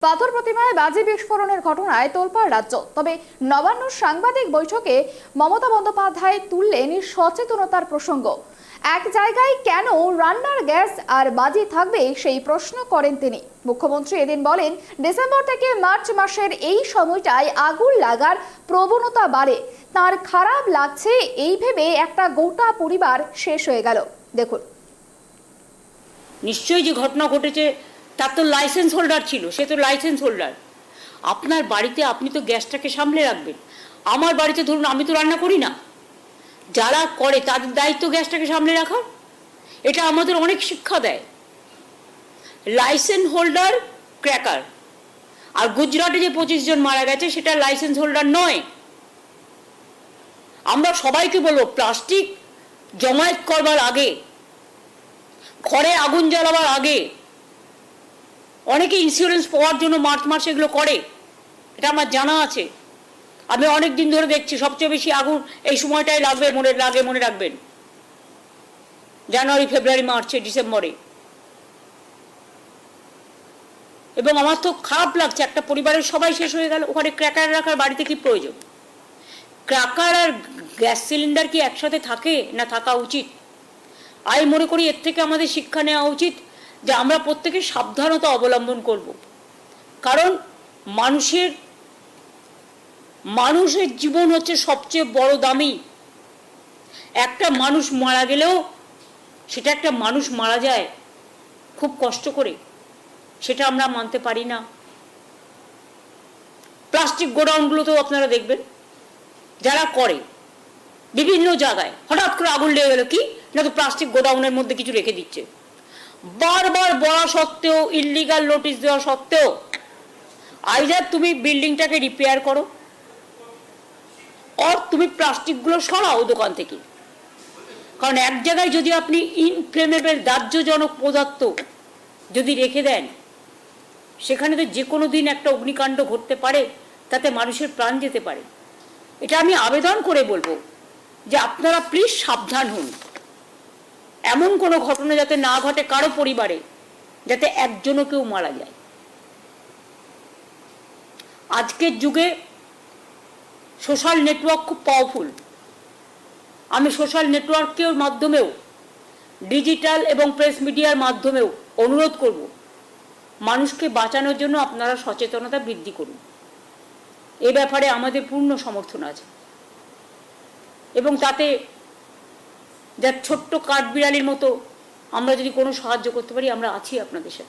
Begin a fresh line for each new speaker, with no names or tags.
পাথর প্রতিমায় বাজি বিস্ফোরণের ঘটনায় তোলপাড় রাজ্য। তবে নবান্ন সাংবাদিক বৈঠকে মমতা বন্দ্যোপাধ্যায় তুললেন সচেতনতার প্রসঙ্গ। এক জায়গায় কেন রান্নার গ্যাস আর বাজি থাকবে সেই প্রশ্ন করেন তিনি। মুখ্যমন্ত্রী এদিন বলেন, ডিসেম্বর থেকে মার্চ মাসের এই সময়টায় আগুন লাগার প্রবণতা বাড়ে। তার খারাপ লাগছে এই ভেবে একটা গোটা পরিবার শেষ হয়ে গেল। দেখুন,
নিশ্চয়ই যে ঘটনা ঘটেছে তার তো লাইসেন্স হোল্ডার ছিল, সে তো লাইসেন্স হোল্ডার। আপনার বাড়িতে আপনি তো গ্যাসটাকে সামলে রাখবেন। আমার বাড়িতে ধরুন আমি তো রান্না করি না, যারা করে তাদের দায়িত্ব গ্যাসটাকে সামলে রাখা। এটা আমাদের অনেক শিক্ষা দেয়। লাইসেন্স হোল্ডার ক্র্যাকার, আর গুজরাটে যে 25 জন মারা গেছে সেটা লাইসেন্স হোল্ডার নয়। আমরা সবাইকে বলবো, প্লাস্টিক জমায়েত করবার আগে, ঘরে আগুন জ্বালাবার আগে অনেকে ইন্স্যুরেন্স পাওয়ার জন্য মার্চ মাসে এগুলো করে, এটা আমার জানা আছে। আমি অনেক দিন ধরে দেখছি সবচেয়ে বেশি আগুন এই সময়টাই লাগবে, মনে রাখবেন, জানুয়ারি, ফেব্রুয়ারি, মার্চে, ডিসেম্বরে। এবং আমার তো খারাপ লাগছে, একটা পরিবারের সবাই শেষ হয়ে গেল। ওখানে ক্র্যাকার রাখার বাড়িতে কি প্রয়োজন? ক্র্যাকার আর গ্যাস সিলিন্ডার কি একসাথে থাকে না থাকা উচিত? আমি মনে করি এর থেকে আমাদের শিক্ষা নেওয়া উচিত যে আমরা প্রত্যেকে সাবধানতা অবলম্বন করব। কারণ মানুষের জীবন হচ্ছে সবচেয়ে বড় দামি। একটা মানুষ মারা গেলেও সেটা একটা মানুষ মারা যায় খুব কষ্ট করে, সেটা আমরা মানতে পারি না। প্লাস্টিক গোডাউনগুলোতেও আপনারা দেখবেন যারা করে বিভিন্ন জায়গায় হঠাৎ করে আগুন লেগে গেল, কি না তো প্লাস্টিক গোডাউনের মধ্যে কিছু রেখে দিচ্ছে। বারবার বলা সত্ত্বেও, ইললিগাল নোটিশ দেওয়া সত্ত্বেও, আইদার তুমি বিল্ডিংটাকে রিপেয়ার করো আর তুমি প্লাস্টিকগুলো সরাও দোকান থেকে। কারণ এক জায়গায় যদি আপনি ইনফ্লেমেবল দাহ্যজনক পদার্থ যদি রেখে দেন, সেখানে তো যে কোনো দিন একটা অগ্নিকাণ্ড ঘটতে পারে, তাতে মানুষের প্রাণ যেতে পারে। এটা আমি আবেদন করে বলবো যে আপনারা প্লিজ সাবধান হন। এমন কোনো ঘটনা যাতে না ঘটে কারো পরিবারে, যাতে একজনও কেউ মারা যায়। আজকের যুগে সোশ্যাল নেটওয়ার্ক খুব পাওয়ারফুল। আমি সোশ্যাল নেটওয়ার্কের মাধ্যমেও, ডিজিটাল এবং প্রেস মিডিয়ার মাধ্যমেও অনুরোধ করব, মানুষকে বাঁচানোর জন্য আপনারা সচেতনতা বৃদ্ধি করুন। এ ব্যাপারে আমাদের পূর্ণ সমর্থন আছে। এবং তাতে যার ছোট্ট কাঠবিড়ালির মতো আমরা যদি কোনো সাহায্য করতে পারি, আমরা আছি আপনাদের সাথে।